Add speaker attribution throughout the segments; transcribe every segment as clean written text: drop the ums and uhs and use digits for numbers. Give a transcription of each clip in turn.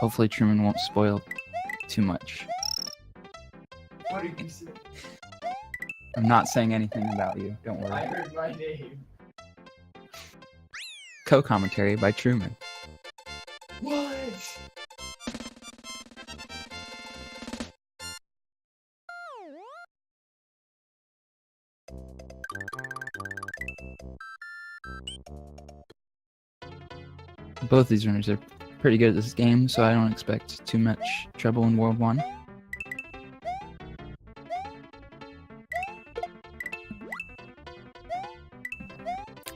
Speaker 1: Hopefully Truman won't spoil too much.
Speaker 2: What did you say?
Speaker 1: I'm not saying anything about you, don't worry.
Speaker 2: I heard my name.
Speaker 1: Co-commentary by Truman.
Speaker 2: What?
Speaker 1: Both these runners are pretty good at this game, so I don't expect too much trouble in World 1.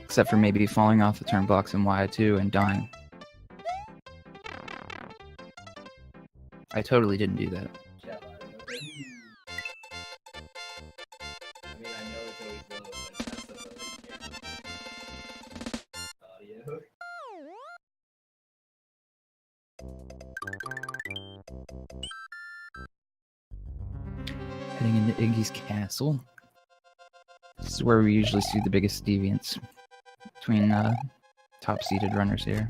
Speaker 1: Except for maybe falling off the turn blocks in Y2 and dying. I totally didn't do that.
Speaker 2: I mean, I know it's always low, but that's the low you can. Audio.
Speaker 1: Heading into Iggy's castle. This is where we usually see the biggest deviance between top-seeded runners here.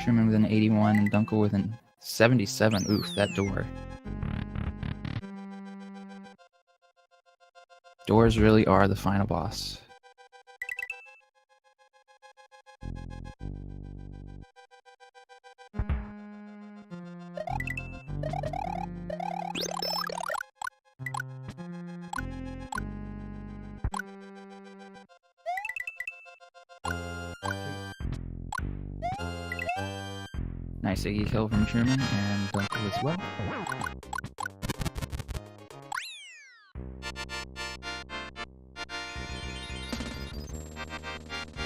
Speaker 1: Truman with an 81 and Dunkel with an 77. Oof, that door. Doors really are the final boss. Nice Iggy kill from Truman and Dunkel as well.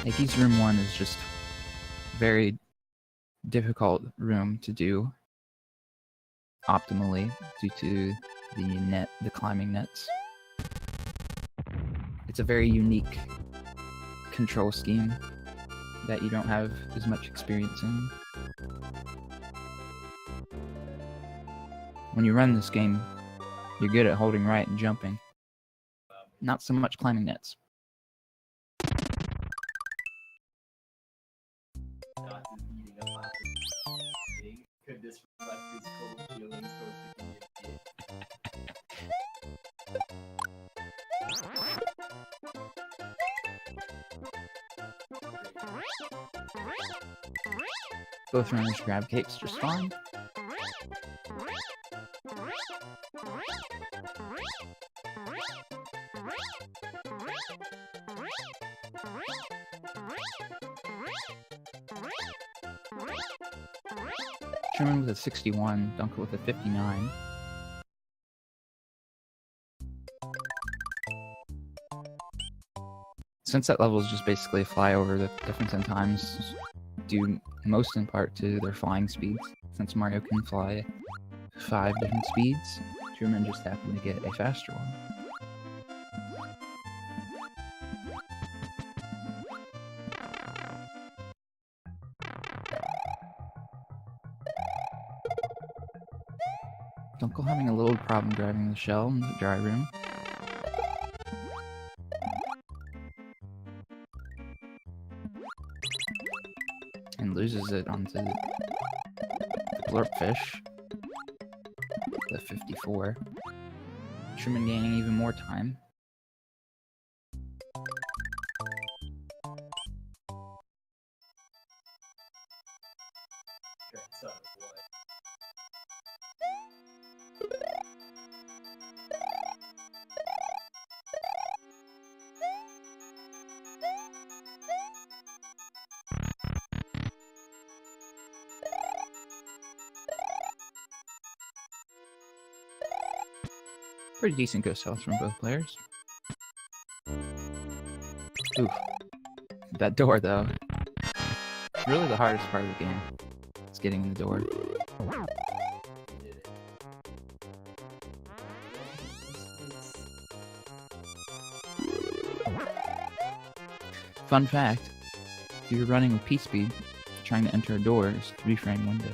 Speaker 1: Iggy's room 1 is just very difficult room to do optimally due to the climbing nets. It's a very unique control scheme that you don't have as much experience in. When you run this game, you're good at holding right and jumping. Not so much climbing nets.
Speaker 2: Not just eating a plastic thing. Could this reflect his cold feelings towards the community?
Speaker 1: Both runners grab cakes just fine. Truman with a 61, Dunkel with a 59. Since that level is just basically a flyover, the difference in times is due most in part to their flying speeds. Since Mario can fly 5 different speeds, Truman just happened to get a faster one. Dunkel having a little problem driving the shell in the dry room. And loses it onto the Glorpfish. The 54. Truman gaining even more time.
Speaker 2: Okay, so what?
Speaker 1: Pretty decent ghost health from both players. Oof. That door, though. It's really the hardest part of the game. It's getting in the door. Fun fact, if you're running with P-Speed, trying to enter a door is a 3-frame window.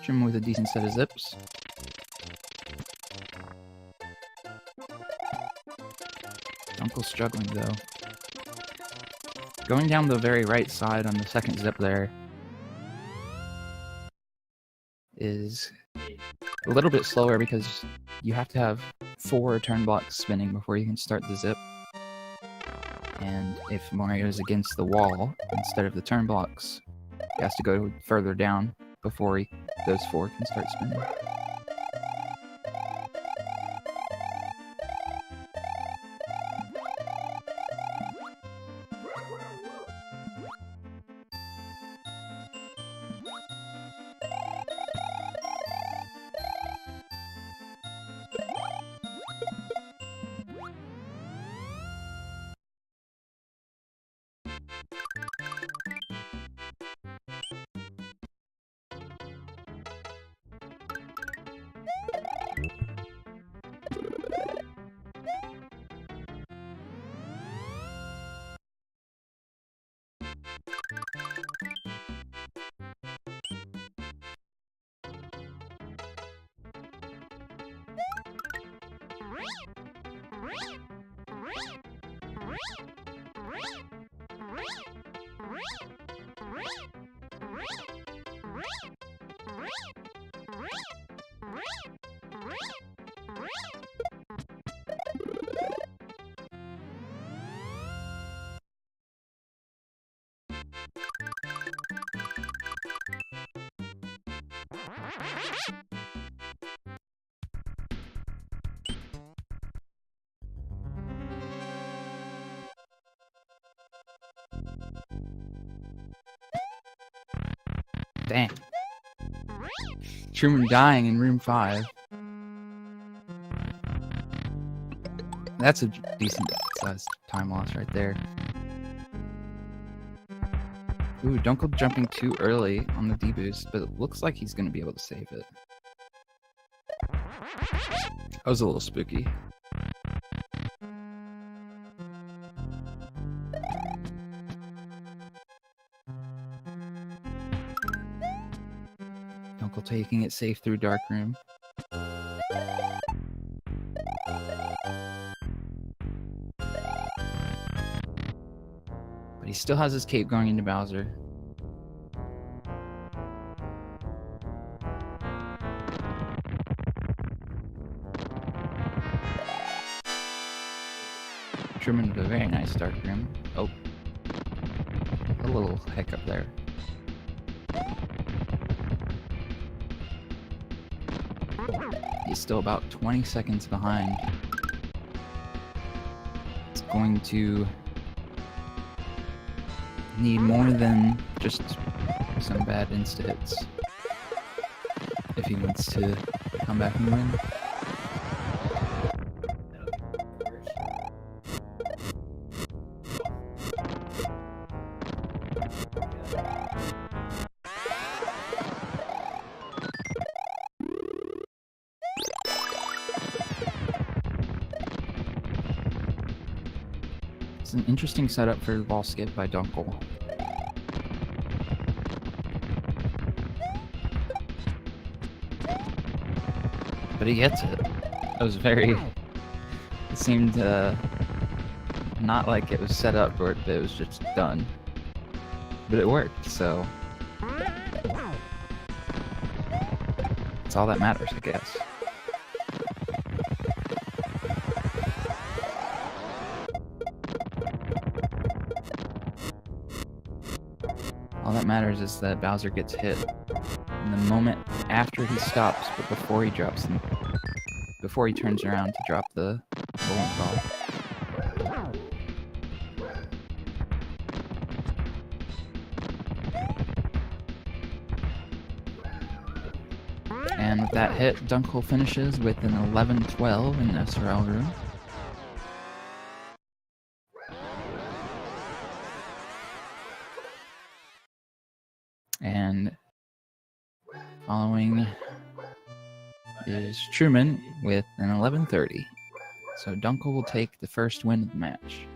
Speaker 1: Truman with a decent set of zips. Uncle's struggling though. Going down the very right side on the second zip there is a little bit slower because you have to have 4 turn blocks spinning before you can start the zip. And if Mario is against the wall instead of the turn blocks, he has to go further down before those 4 can start spinning. Dang. Truman dying in room 5. That's a decent sized time loss right there. Ooh, Dunkel jumping too early on the D-boost, but it looks like he's going to be able to save it. That was a little spooky. Dunkel taking it safe through Dark Room. But he still has his cape going into Bowser. Truman with a very nice Dark Room. Oh. A little hiccup there. He's still about 20 seconds behind. It's going to need more than just some bad insta-hits if he wants to come back and win. It's an interesting setup for the ball skip by Dunkel. But he gets it. It was very... It seemed not like it was set up or it was just done. But it worked, so... That's all that matters, I guess. All that matters is that Bowser gets hit in the moment after he stops, but before he drops him, before he turns around to drop the bowling ball. And with that hit, Dunkel finishes with an 11-12 in SRL room. And following is Truman with an 11-30. So Dunkel will take the first win of the match.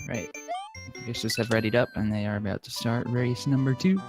Speaker 1: Right. Races have readied up and they are about to start race number 2.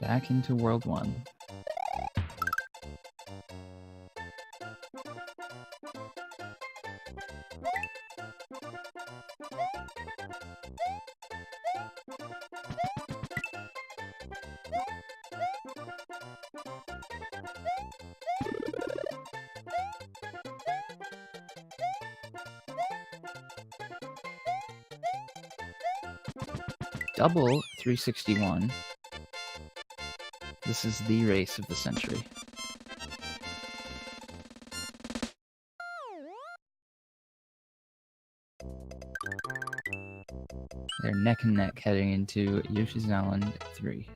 Speaker 1: Back into World 1. Double 361. This is the race of the century. They're neck and neck heading into Yoshi's Island 3.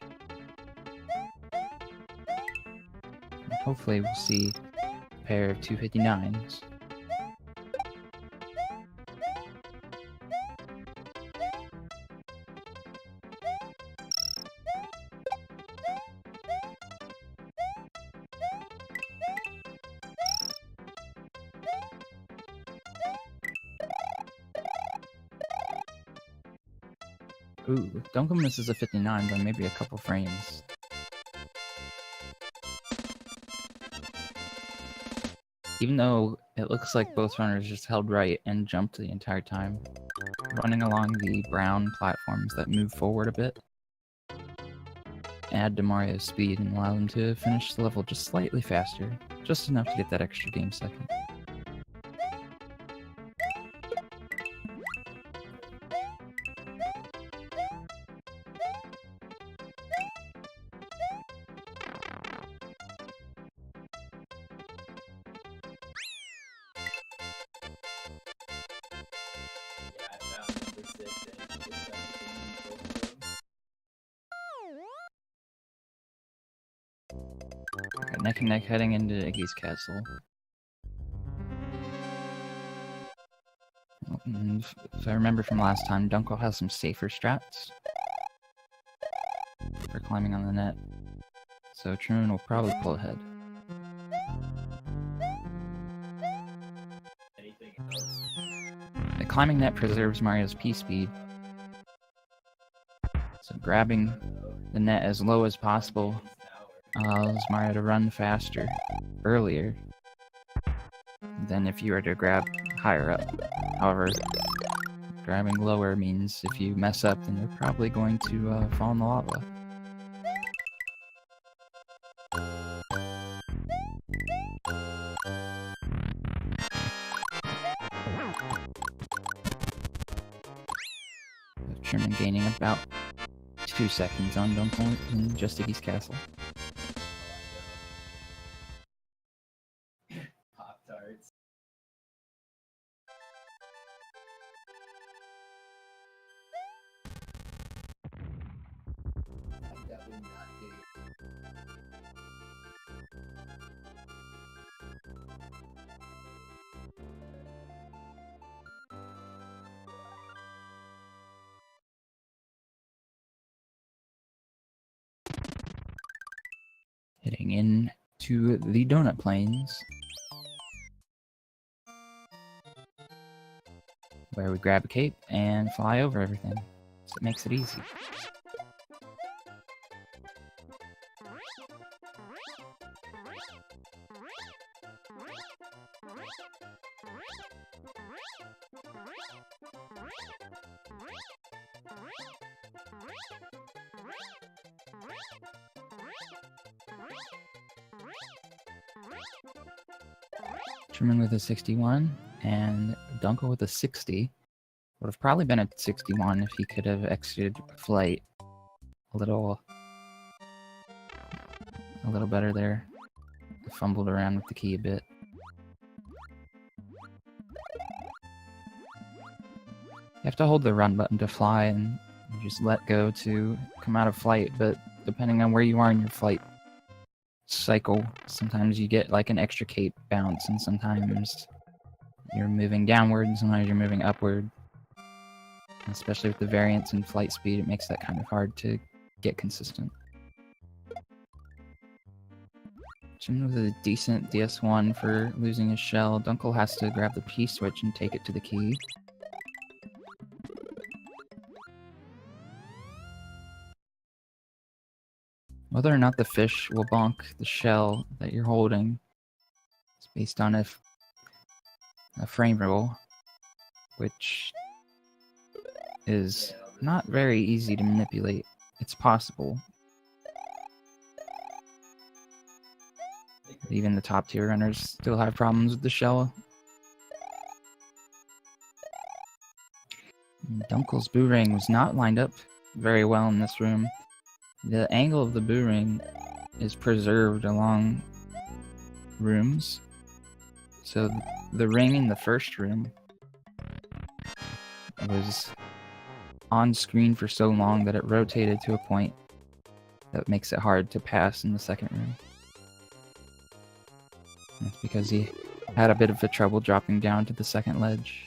Speaker 1: And hopefully we'll see a pair of 259s. Ooh, Dunkel misses a 59 by maybe a couple frames. Even though it looks like both runners just held right and jumped the entire time, running along the brown platforms that move forward a bit add to Mario's speed and allow him to finish the level just slightly faster, just enough to get that extra game second. Neck and neck heading into Iggy's castle. And if I remember from last time, Dunkel has some safer strats for climbing on the net, so Truman will probably pull ahead. The climbing net preserves Mario's P-speed, so grabbing the net as low as possible allows Mario to run faster earlier than if you were to grab higher up. However, grabbing lower means if you mess up, then you're probably going to fall in the lava. Truman gaining about 2 seconds on Dunkel in Just Iggy's castle.
Speaker 2: Pop-Tarts. That would not do.
Speaker 1: Heading in to the Donut Plains, where we grab a cape and fly over everything, so it makes it easy. Truman with a 61, and Dunkel with a 60. Would have probably been a 61 if he could have exited flight a little better there. Fumbled around with the key a bit. You have to hold the run button to fly, and you just let go to come out of flight, but depending on where you are in your flight cycle, sometimes you get like an extra cape bounce, and sometimes you're moving downward, and sometimes you're moving upward. Especially with the variance in flight speed, it makes that kind of hard to get consistent. Truman with a decent DS1 for losing his shell. Dunkel has to grab the P switch and take it to the key. Whether or not the fish will bonk the shell that you're holding is based on a frame rule, which is not very easy to manipulate. It's possible. Even the top tier runners still have problems with the shell. Dunkel's boo ring was not lined up very well in this room. The angle of the boo ring is preserved along rooms. So the ring in the first room was on screen for so long that it rotated to a point that makes it hard to pass in the second room. That's because he had a bit of a trouble dropping down to the second ledge.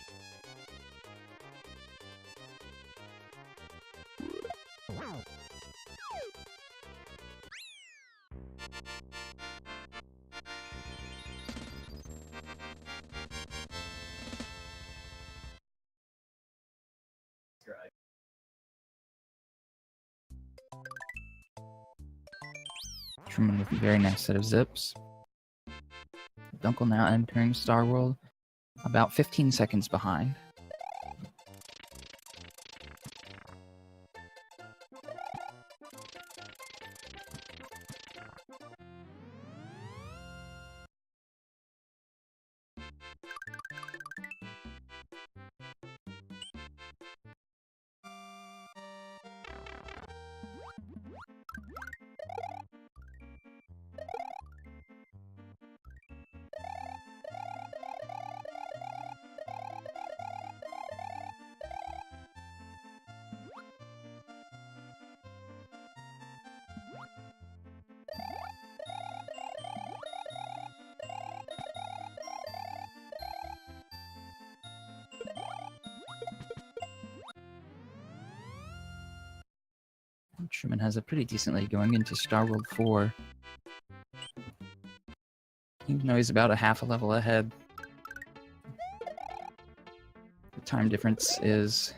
Speaker 1: Truman with a very nice set of zips. Dunkel now entering Star World, about 15 seconds behind. Truman has a pretty decent lead going into Star World 4. Even though he's about a half a level ahead. The time difference is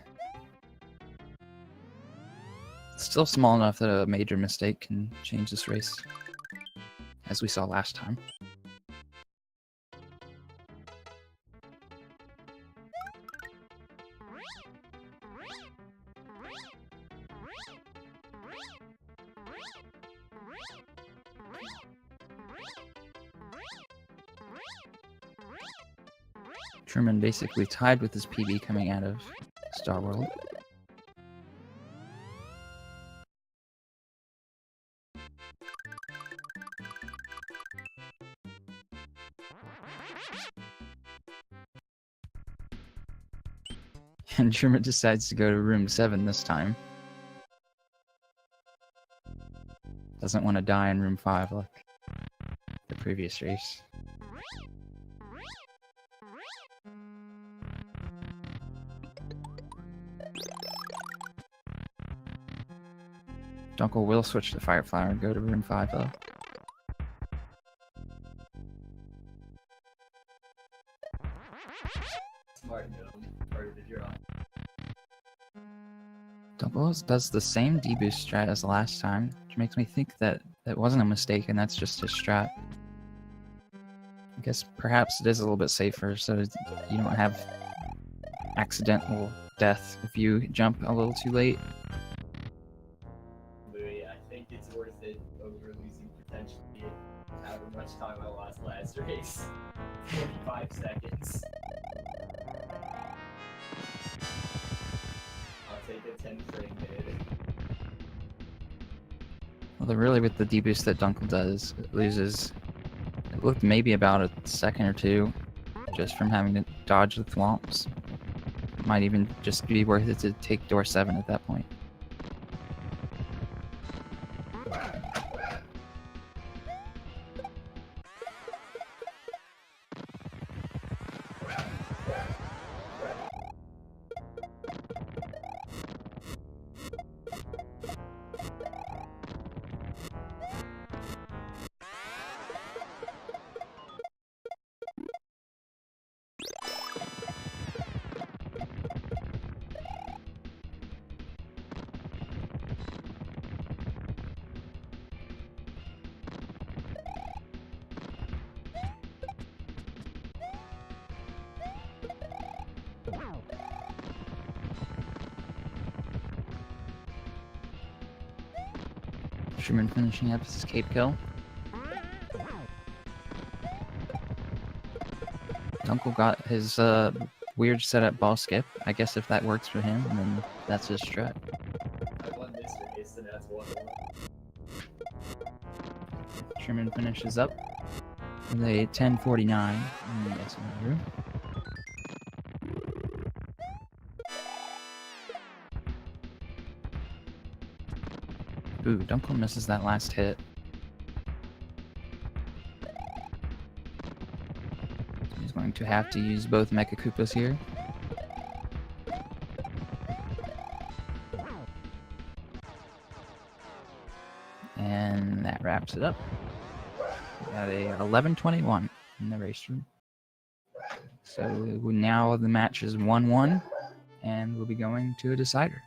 Speaker 1: still small enough that a major mistake can change this race, as we saw last time. Truman basically tied with his PB coming out of Star World. And Truman decides to go to room 7 this time. Doesn't want to die in room 5 like the previous race. Dunkel will switch to Fireflower and go to room 5 though.
Speaker 2: Smart gnome, part of the draw.
Speaker 1: Dunkel does the same deboost strat as last time, which makes me think that it wasn't a mistake and that's just his strat. I guess perhaps it is a little bit safer so you don't have accidental death if you jump a little too late.
Speaker 2: Louis, I think it's worth it over losing potentially however much time I lost last race. 45 seconds. I'll take a 10 frame hit.
Speaker 1: Well, really with the deboost that Dunkel does, it loses, it looked maybe about a second or two just from having to dodge the thwomps. It might even just be worth it to take door 7 at that point. Truman finishing up his escape kill. Dunkel got his weird setup ball skip. I guess if that works for him, then that's his strat.
Speaker 2: I won this race, and that's 1-1.
Speaker 1: Truman finishes up with a 10:49 in the SMA room. Ooh, Dunkel misses that last hit. He's going to have to use both Mecha Koopas here. And that wraps it up. We got a 11:21 in the race room. So now the match is 1-1, and we'll be going to a decider.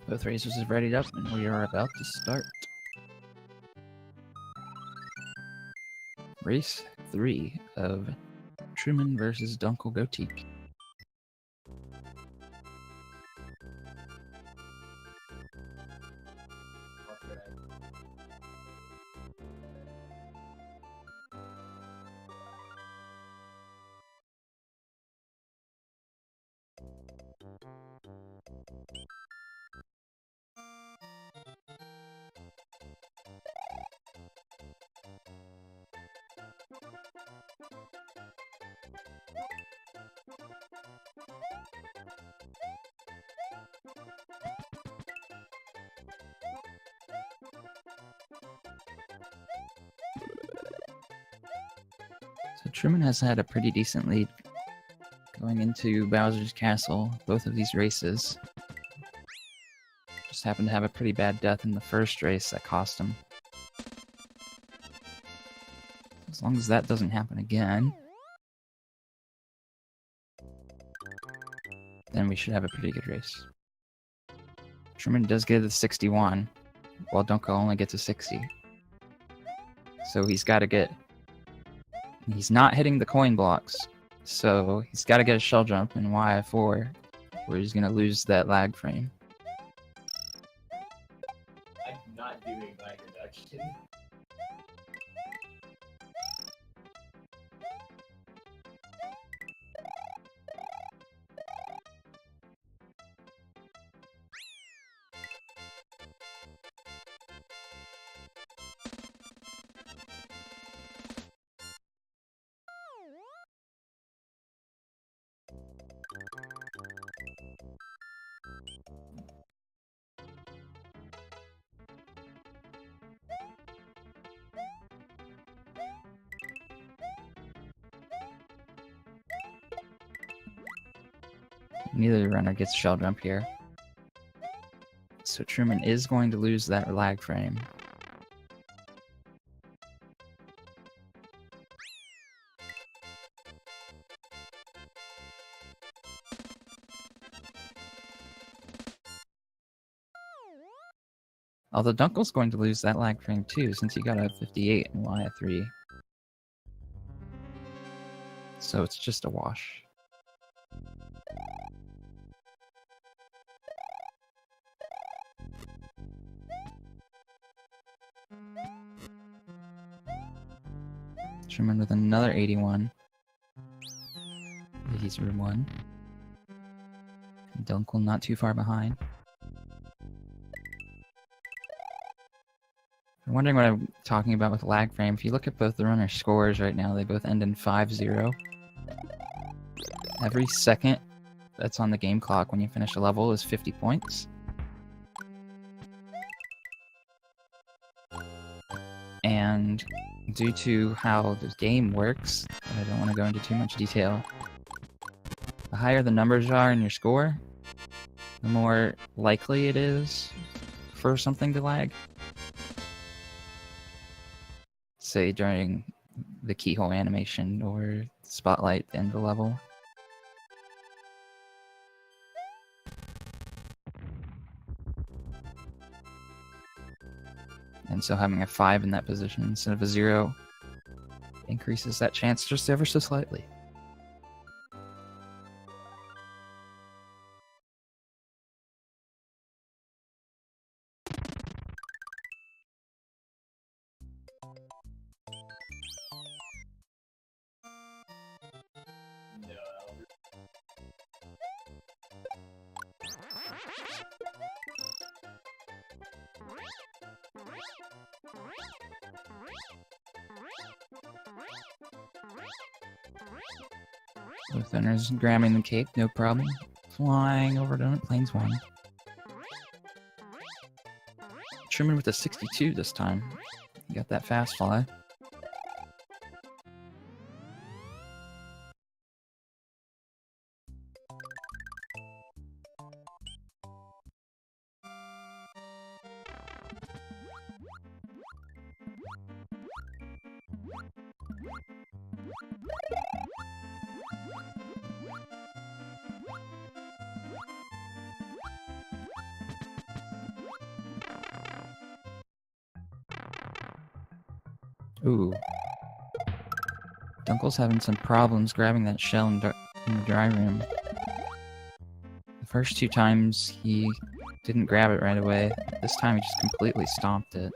Speaker 1: Both racers have readied up, and we are about to start. Race 3 of Truman versus DunkelGotik. So Truman has had a pretty decent lead going into Bowser's Castle, both of these races. Just happened to have a pretty bad death in the first race that cost him. As long as that doesn't happen again, then we should have a pretty good race. Truman does get a 61, while Dunkel only gets a 60. So he's got to get... He's not hitting the coin blocks, so he's got to get a shell jump in YF4, where he's going to lose that lag frame.
Speaker 2: I'm not doing lag reduction.
Speaker 1: Neither runner gets shell jump here. So Truman is going to lose that lag frame. Although Dunkel's going to lose that lag frame too, since he got a 58 in YF3. So it's just a wash. Truman with another 81. He's room 1. Dunkel not too far behind. I'm wondering what I'm talking about with lag frame. If you look at both the runner scores right now, they both end in 5-0. Every second that's on the game clock when you finish a level is 50 points. And due to how the game works, I don't want to go into too much detail, the higher the numbers are in your score, the more likely it is for something to lag. Say during the keyhole animation or spotlight at the end of the level. And so having a 5 in that position instead of a 0 increases that chance just ever so slightly.
Speaker 2: No.
Speaker 1: Both runners grabbing the cape, no problem. Flying over donut plains 1. Truman with a 62 this time. He got that fast fly. Ooh. Dunkel's having some problems grabbing that shell in the dry room. The first 2 times he didn't grab it right away. This time he just completely stomped it.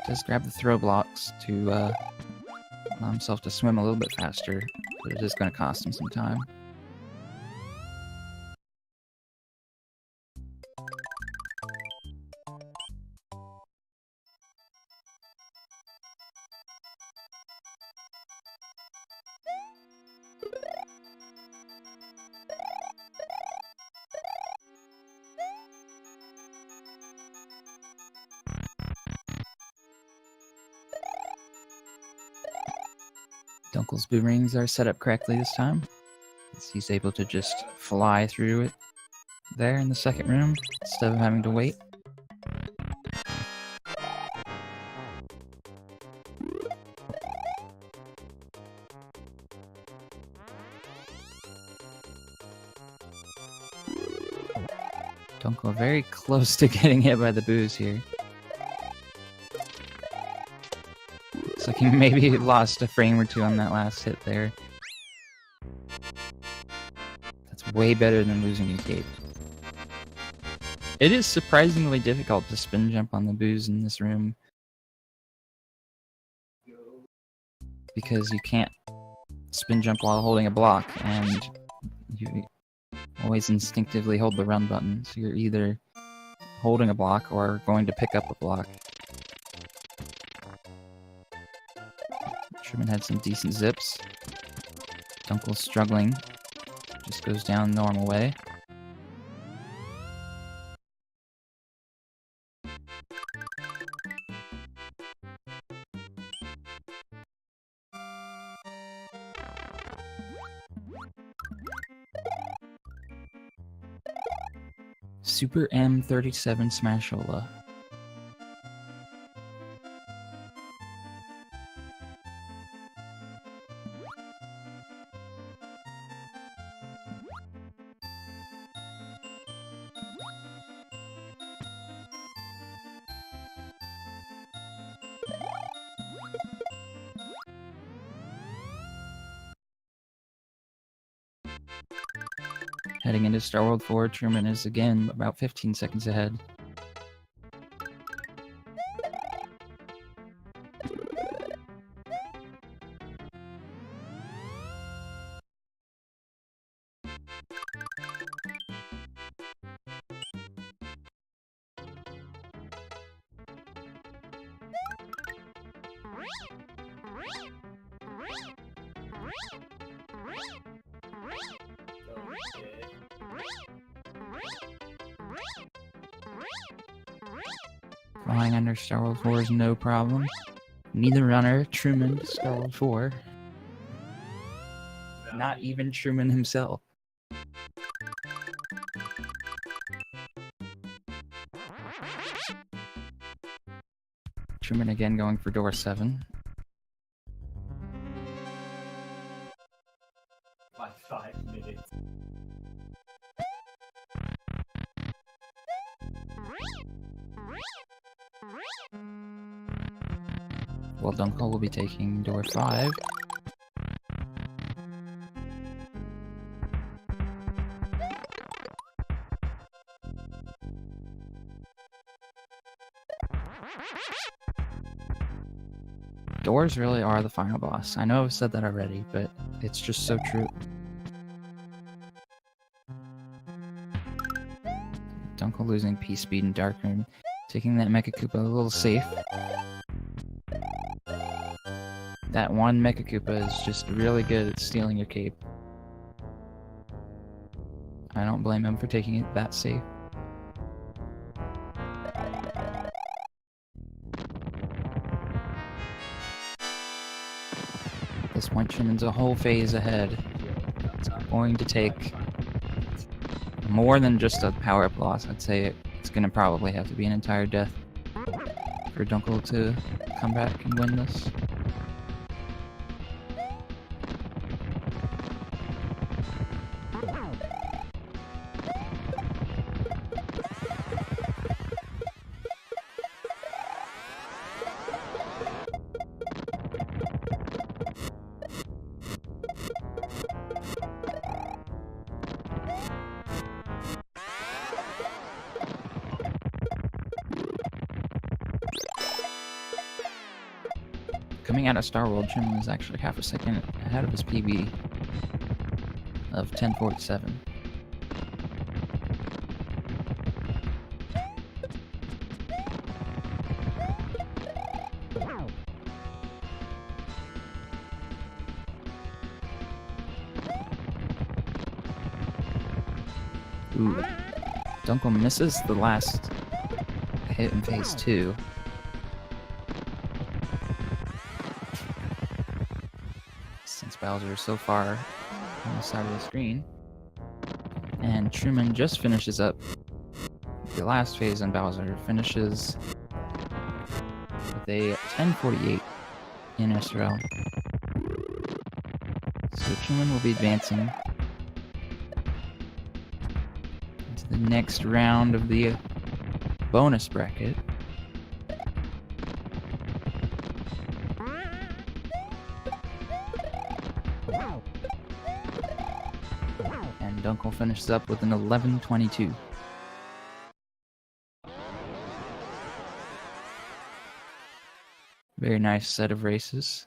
Speaker 1: Does grab the throw blocks to allow himself to swim a little bit faster, but it is going to cost him some time. Dunkel's boomerangs are set up correctly this time. He's able to just fly through it there in the second room instead of having to wait. Dunkel very close to getting hit by the boos here. Looks like he maybe lost a frame or 2 on that last hit there. That's way better than losing your cape. It is surprisingly difficult to spin jump on the boos in this room, because you can't spin jump while holding a block, and you always instinctively hold the run button, so you're either holding a block or going to pick up a block. Truman had some decent zips. Dunkel's struggling. Just goes down the normal way. Super M37 Smashola. Heading into Star World 4, Truman is again about 15 seconds ahead. Flying under Star World 4 is no problem. Neither runner, Truman, Star World 4. Not even Truman himself. Truman again going for door 7.
Speaker 2: By 5 minutes.
Speaker 1: Well, Dunkel will be taking door 5. Doors really are the final boss. I know I've said that already, but it's just so true. Dunkel losing P-Speed in Dark Room, taking that Mecha Koopa a little safe. That one Mecha Koopa is just really good at stealing your cape. I don't blame him for taking it that safe. At this point, Truman's a whole phase ahead. It's going to take more than just a power-up loss. I'd say it's going to probably have to be an entire death for Dunkel to come back and win this. Coming out of Star World, Truman is actually half a second ahead of his PB of 10:47. Ooh. Dunkel misses the last hit in phase 2. Since Bowser is so far on the side of the screen. And Truman just finishes up the last phase, and Bowser finishes with a 10:48 in SRL. So Truman will be advancing into the next round of the bonus bracket. And Dunkel finishes up with an 11:22. Very nice set of races.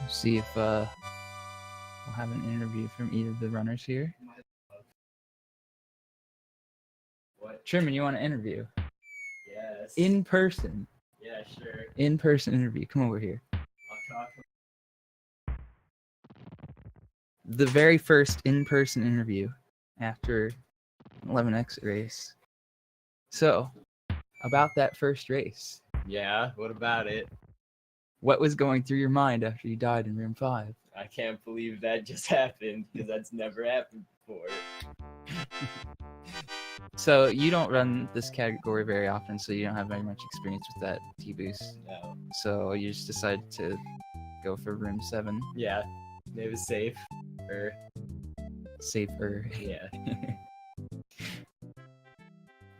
Speaker 1: We'll see if we'll have an interview from either of the runners here.
Speaker 2: What?
Speaker 1: Truman, you want an interview?
Speaker 2: Yes.
Speaker 1: In person.
Speaker 2: Yeah, sure.
Speaker 1: In-person interview. Come over here.
Speaker 2: I'll talk.
Speaker 1: The very first in-person interview after 11 exit race. So, about that first race,
Speaker 2: Yeah, what about it?
Speaker 1: what was going through your mind after you died in room 5?
Speaker 2: I can't believe that just happened, because that's never happened before.
Speaker 1: So, you don't run this category very often, so you don't have very much experience with that T-boost.
Speaker 2: No.
Speaker 1: So, you just decided to go for room 7.
Speaker 2: Yeah, it was safe.
Speaker 1: Safer.
Speaker 2: Yeah.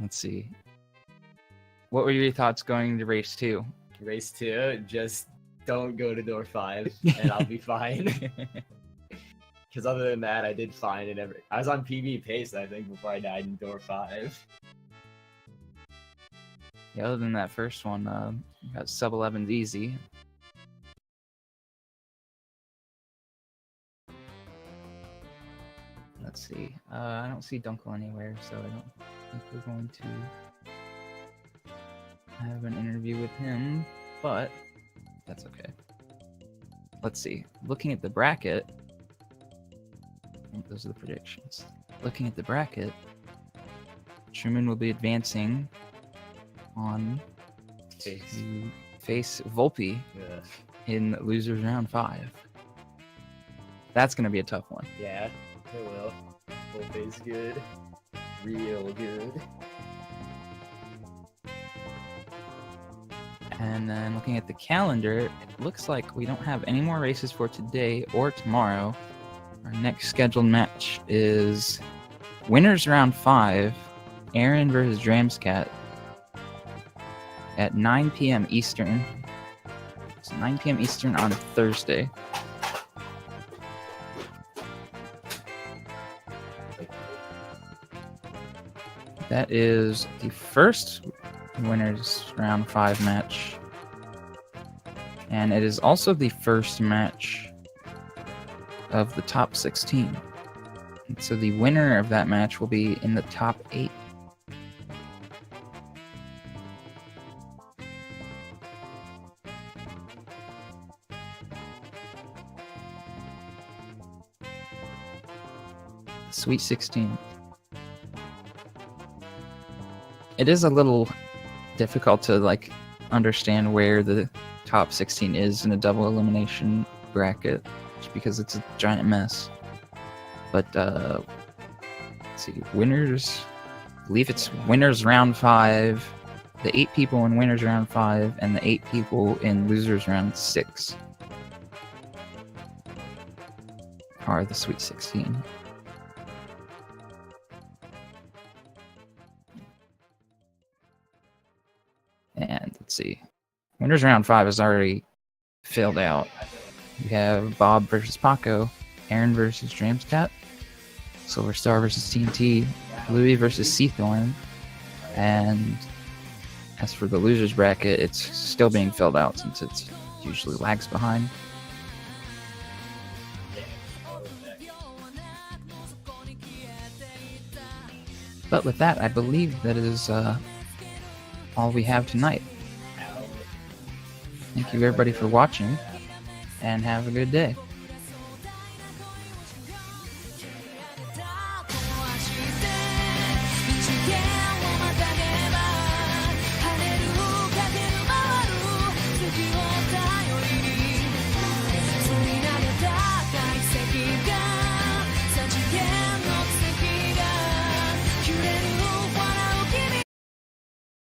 Speaker 1: Let's see. What were your thoughts going to race 2?
Speaker 2: Race 2, just don't go to door 5, and I'll be fine. Because other than that, I did fine in every. I was on PB pace, I think, before I died in door 5.
Speaker 1: Yeah, other than that first one, you got sub 11's easy. Let's see. I don't see Dunkel anywhere, so I don't think we're going to have an interview with him, but that's okay. Let's see. Looking at the bracket, those are the predictions. Looking at the bracket, Truman will be advancing on to face Volpe in losers round 5. That's going to be a tough one.
Speaker 2: Yeah, it will. Volpe's good. Real good.
Speaker 1: And then looking at the calendar, it looks like we don't have any more races for today or tomorrow. Our next scheduled match is Winners Round 5, Aaron versus Dramscat at 9 p.m. Eastern. It's 9 p.m. Eastern on Thursday. That is the first Winners Round 5 match. And it is also the first match of the top 16. And so the winner of that match will be in the top 8. Sweet 16. It is a little difficult to understand where the top 16 is in a double elimination bracket, just because it's a giant mess. But let's see, winners. I believe it's winners round 5, the 8 people in winners round 5, and the 8 people in losers round 6 are the Sweet 16. And let's see. Winners round 5 is already filled out. We have Bob versus Paco, Aaron versus Dramscat, Silver Star versus TNT, Louis versus Seathorn, and as for the losers bracket, it's still being filled out since it's usually lags behind. But with that, I believe that is all we have tonight. Thank you everybody for watching, and have a good day.